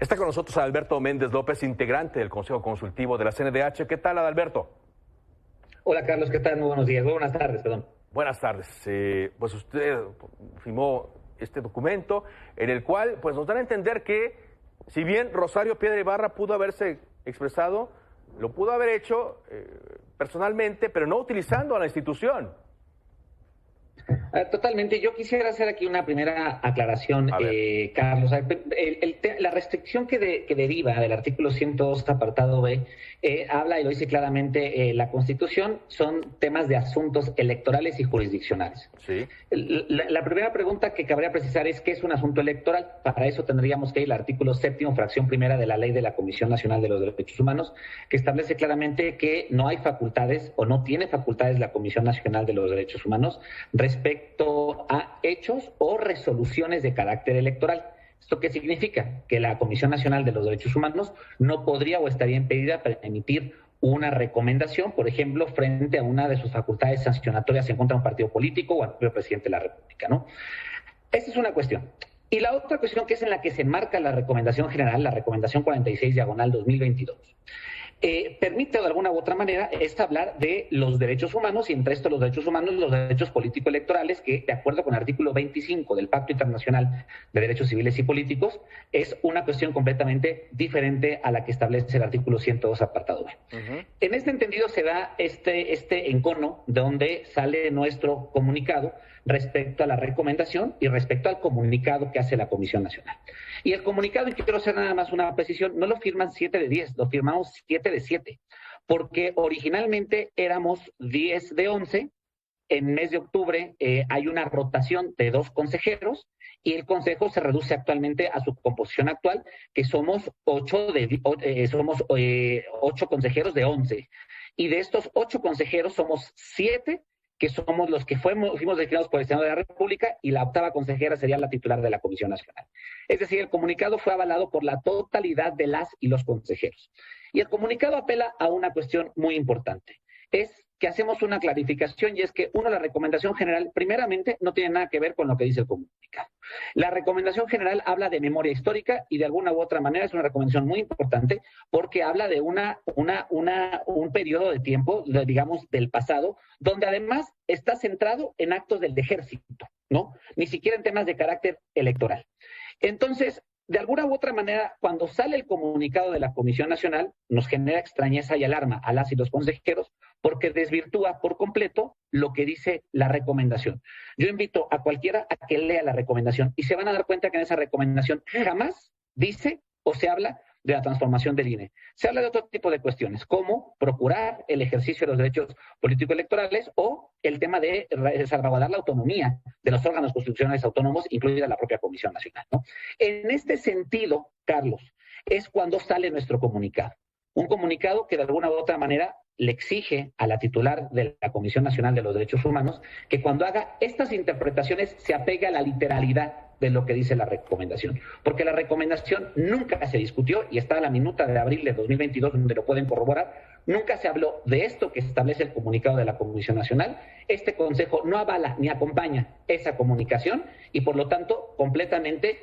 Está con nosotros Adalberto Méndez López, integrante del Consejo Consultivo de la CNDH. ¿Qué tal, Adalberto? Hola, Carlos, ¿qué tal? Muy buenos días. Buenas tardes, perdón. Buenas tardes. Pues usted firmó este documento en el cual pues nos dan a entender que si bien Rosario Piedra Ibarra pudo haberse expresado, lo pudo haber hecho personalmente, pero no utilizando a la institución. Totalmente. Yo quisiera hacer aquí una primera aclaración, Carlos. La restricción que deriva del artículo 102, apartado B, habla y lo dice claramente la Constitución, son temas de asuntos electorales y jurisdiccionales. Sí. La primera pregunta que cabría precisar es ¿qué es un asunto electoral? Para eso tendríamos que ir al artículo 7º, fracción primera de la Ley de la Comisión Nacional de los Derechos Humanos, que establece claramente que no hay facultades o no tiene facultades la Comisión Nacional de los Derechos Humanos respecto a hechos o resoluciones de carácter electoral. ¿Esto qué significa? Que la Comisión Nacional de los Derechos Humanos no podría o estaría impedida para emitir una recomendación, por ejemplo, frente a una de sus facultades sancionatorias en contra de un partido político o al propio presidente de la República, ¿no? Esa es una cuestión. Y la otra cuestión, que es en la que se enmarca la recomendación general, la recomendación 46/2022, permite de alguna u otra manera hablar de los derechos humanos y entre estos los derechos humanos, los derechos político-electorales, que de acuerdo con el artículo 25 del Pacto Internacional de Derechos Civiles y Políticos es una cuestión completamente diferente a la que establece el artículo 102, apartado B. En este entendido se da este encono de donde sale nuestro comunicado respecto a la recomendación y respecto al comunicado que hace la Comisión Nacional. Y el comunicado, y quiero hacer nada más una precisión, no lo firman 7 de 10, lo firmamos 7 de 7, porque originalmente éramos 10 de 11, en mes de octubre hay una rotación de 2 consejeros y el consejo se reduce actualmente a su composición actual, que somos 8 consejeros de 11. Y de estos 8 consejeros somos 7 que somos los que fuimos designados por el Senado de la República, y la 8ª consejera sería la titular de la Comisión Nacional. Es decir, el comunicado fue avalado por la totalidad de las y los consejeros. Y el comunicado apela a una cuestión muy importante. Es que hacemos una clarificación, y es que, la recomendación general, primeramente, no tiene nada que ver con lo que dice el comunicado. La recomendación general habla de memoria histórica y de alguna u otra manera es una recomendación muy importante porque habla de un periodo de tiempo, digamos, del pasado, donde además está centrado en actos del ejército, ¿no? Ni siquiera en temas de carácter electoral. Entonces, de alguna u otra manera, cuando sale el comunicado de la Comisión Nacional, nos genera extrañeza y alarma a las y los consejeros porque desvirtúa por completo lo que dice la recomendación. Yo invito a cualquiera a que lea la recomendación y se van a dar cuenta que en esa recomendación jamás dice o se habla de la transformación del INE. Se habla de otro tipo de cuestiones, como procurar el ejercicio de los derechos político-electorales o el tema de salvaguardar la autonomía de los órganos constitucionales autónomos, incluida la propia Comisión Nacional, ¿no? En este sentido, Carlos, es cuando sale nuestro comunicado. Un comunicado que de alguna u otra manera le exige a la titular de la Comisión Nacional de los Derechos Humanos que cuando haga estas interpretaciones se apegue a la literalidad de lo que dice la recomendación. Porque la recomendación nunca se discutió, y está a la minuta de abril de 2022, donde lo pueden corroborar, nunca se habló de esto que establece el comunicado de la Comisión Nacional. Este Consejo no avala ni acompaña esa comunicación y, por lo tanto, completamente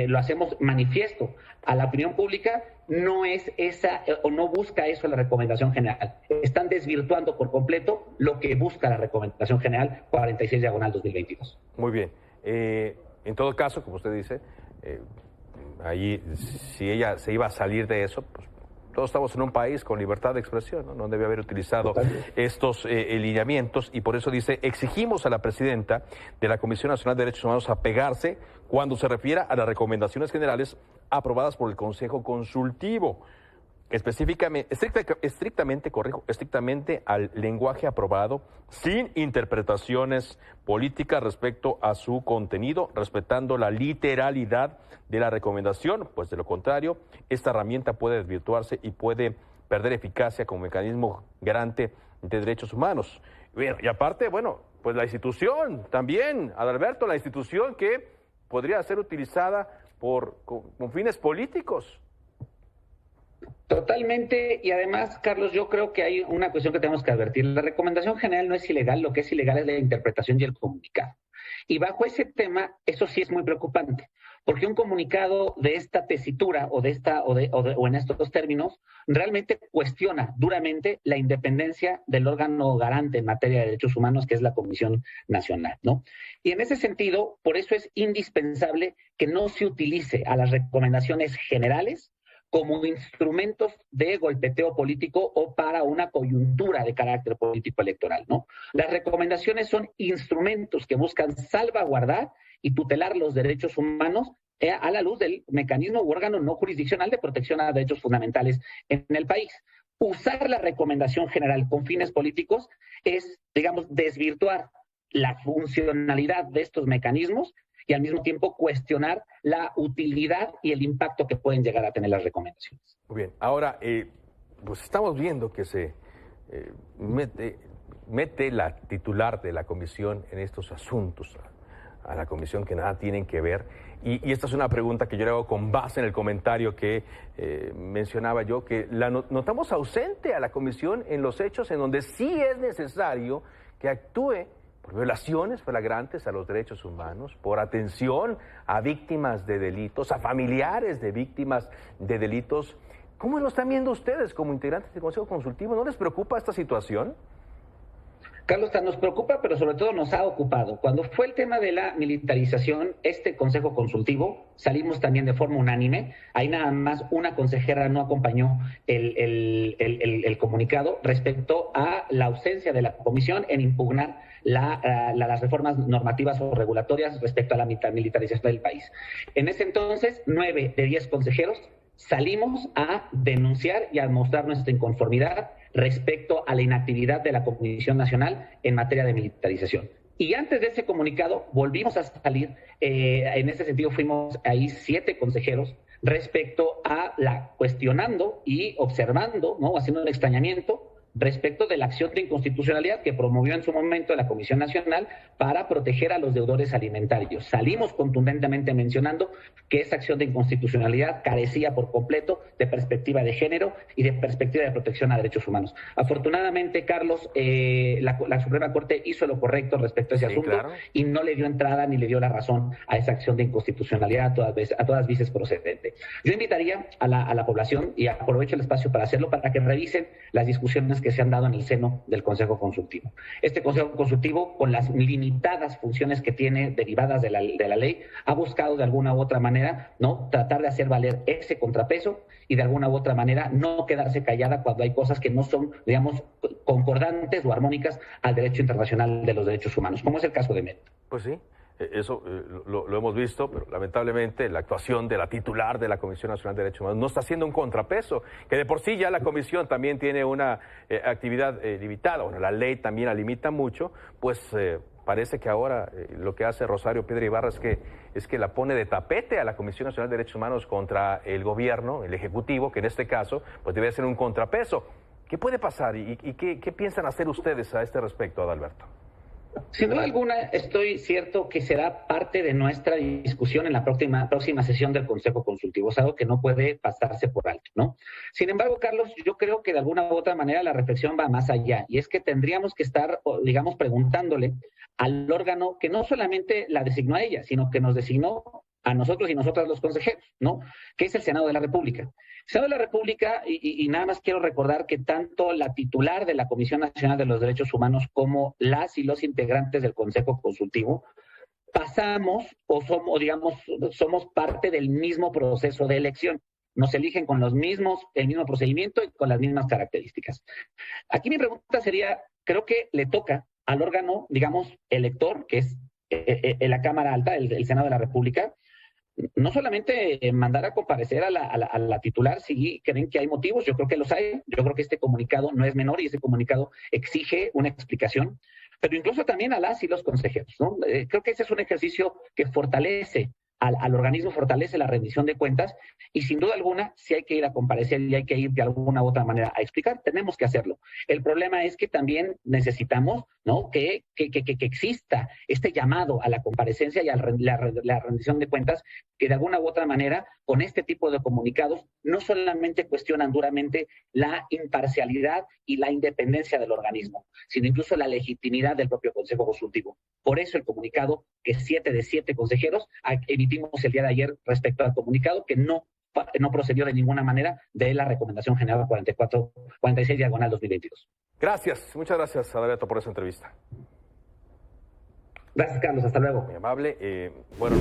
lo hacemos manifiesto a la opinión pública. No es esa o no busca eso la recomendación general. Están desvirtuando por completo lo que busca la recomendación general 46/2022. Muy bien. En todo caso, como usted dice, ahí si ella se iba a salir de eso, pues todos estamos en un país con libertad de expresión, ¿no? No debe haber utilizado estos lineamientos, y por eso dice: exigimos a la presidenta de la Comisión Nacional de Derechos Humanos apegarse cuando se refiera a las recomendaciones generales aprobadas por el Consejo Consultivo, específicamente, estrictamente al lenguaje aprobado, sin interpretaciones políticas respecto a su contenido, respetando la literalidad de la recomendación, pues de lo contrario, esta herramienta puede desvirtuarse y puede perder eficacia como mecanismo garante de derechos humanos. Y aparte, pues la institución también, Adalberto, la institución que podría ser utilizada con fines políticos. Totalmente, y además, Carlos, yo creo que hay una cuestión que tenemos que advertir. La recomendación general no es ilegal, lo que es ilegal es la interpretación y el comunicado. Y bajo ese tema, eso sí es muy preocupante, porque un comunicado de esta tesitura o en estos términos realmente cuestiona duramente la independencia del órgano garante en materia de derechos humanos, que es la Comisión Nacional, ¿no? Y en ese sentido, por eso es indispensable que no se utilice a las recomendaciones generales como instrumentos de golpeteo político o para una coyuntura de carácter político electoral, ¿no? Las recomendaciones son instrumentos que buscan salvaguardar y tutelar los derechos humanos a la luz del mecanismo u órgano no jurisdiccional de protección a derechos fundamentales en el país. Usar la recomendación general con fines políticos es, digamos, desvirtuar la funcionalidad de estos mecanismos y al mismo tiempo cuestionar la utilidad y el impacto que pueden llegar a tener las recomendaciones. Muy bien, ahora, pues estamos viendo que se mete la titular de la comisión en estos asuntos, a la comisión que nada tienen que ver. Y esta es una pregunta que yo le hago con base en el comentario que mencionaba yo, que la notamos ausente a la comisión en los hechos en donde sí es necesario que actúe por violaciones flagrantes a los derechos humanos, por atención a víctimas de delitos, a familiares de víctimas de delitos. ¿Cómo lo están viendo ustedes como integrantes del Consejo Consultivo? ¿No les preocupa esta situación? Carlos, nos preocupa, pero sobre todo nos ha ocupado. Cuando fue el tema de la militarización, este Consejo Consultivo, salimos también de forma unánime. Ahí nada más una consejera no acompañó el comunicado respecto a la ausencia de la comisión en impugnar las reformas normativas o regulatorias respecto a la militarización del país. En ese entonces, 9 de 10 consejeros salimos a denunciar y a mostrar nuestra inconformidad respecto a la inactividad de la Comisión Nacional en materia de militarización. Y antes de ese comunicado volvimos a salir, en ese sentido fuimos ahí 7 consejeros respecto a cuestionando y observando, ¿no?, haciendo un extrañamiento respecto de la acción de inconstitucionalidad que promovió en su momento la Comisión Nacional para proteger a los deudores alimentarios. Salimos contundentemente mencionando que esa acción de inconstitucionalidad carecía por completo de perspectiva de género y de perspectiva de protección a derechos humanos. Afortunadamente, Carlos, la Suprema Corte hizo lo correcto respecto a ese asunto, claro, y no le dio entrada ni le dio la razón a esa acción de inconstitucionalidad a todas veces procedente. Yo invitaría a la población, y aprovecho el espacio para hacerlo, para que revisen las discusiones que se han dado en el seno del Consejo Consultivo. Este Consejo Consultivo, con las limitadas funciones que tiene derivadas de la ley, ha buscado de alguna u otra manera, ¿no?, tratar de hacer valer ese contrapeso y de alguna u otra manera no quedarse callada cuando hay cosas que no son, digamos, concordantes o armónicas al derecho internacional de los derechos humanos, como es el caso de Met. Pues sí. Eso lo hemos visto, pero lamentablemente la actuación de la titular de la Comisión Nacional de Derechos Humanos no está haciendo un contrapeso, que de por sí ya la Comisión también tiene una actividad limitada. Bueno, la ley también la limita mucho, pues parece que ahora lo que hace Rosario Piedra Ibarra es que la pone de tapete a la Comisión Nacional de Derechos Humanos contra el gobierno, el Ejecutivo, que en este caso pues debe ser un contrapeso. ¿Qué puede pasar y qué piensan hacer ustedes a este respecto, Adalberto? Sin duda alguna, estoy cierto que será parte de nuestra discusión en la próxima sesión del Consejo Consultivo. Es algo que no puede pasarse por alto, ¿no? Sin embargo, Carlos, yo creo que de alguna u otra manera la reflexión va más allá. Y es que tendríamos que estar, digamos, preguntándole al órgano que no solamente la designó a ella, sino que nos designó a nosotros y nosotras los consejeros, ¿no?, que es el Senado de la República. El Senado de la República, y nada más quiero recordar que tanto la titular de la Comisión Nacional de los Derechos Humanos como las y los integrantes del Consejo Consultivo pasamos somos parte del mismo proceso de elección. Nos eligen con el mismo procedimiento y con las mismas características. Aquí mi pregunta sería, creo que le toca al órgano, digamos, elector, que es la Cámara Alta, el Senado de la República, no solamente mandar a comparecer a la titular si creen que hay motivos, yo creo que los hay, yo creo que este comunicado no es menor y ese comunicado exige una explicación, pero incluso también a las y los consejeros, ¿no? Creo que ese es un ejercicio que fortalece al organismo, fortalece la rendición de cuentas y sin duda alguna si hay que ir a comparecer y hay que ir de alguna u otra manera a explicar, tenemos que hacerlo. El problema es que también necesitamos, ¿no?, que exista este llamado a la comparecencia y a la rendición de cuentas que de alguna u otra manera con este tipo de comunicados no solamente cuestionan duramente la imparcialidad y la independencia del organismo, sino incluso la legitimidad del propio Consejo Consultivo. Por eso el comunicado que 7 de 7 consejeros emitimos el día de ayer respecto al comunicado, que no procedió de ninguna manera de la Recomendación General 4446/2022. Gracias, muchas gracias, Adalberto, por esa entrevista. Gracias, Carlos, hasta luego. Muy amable. Bueno.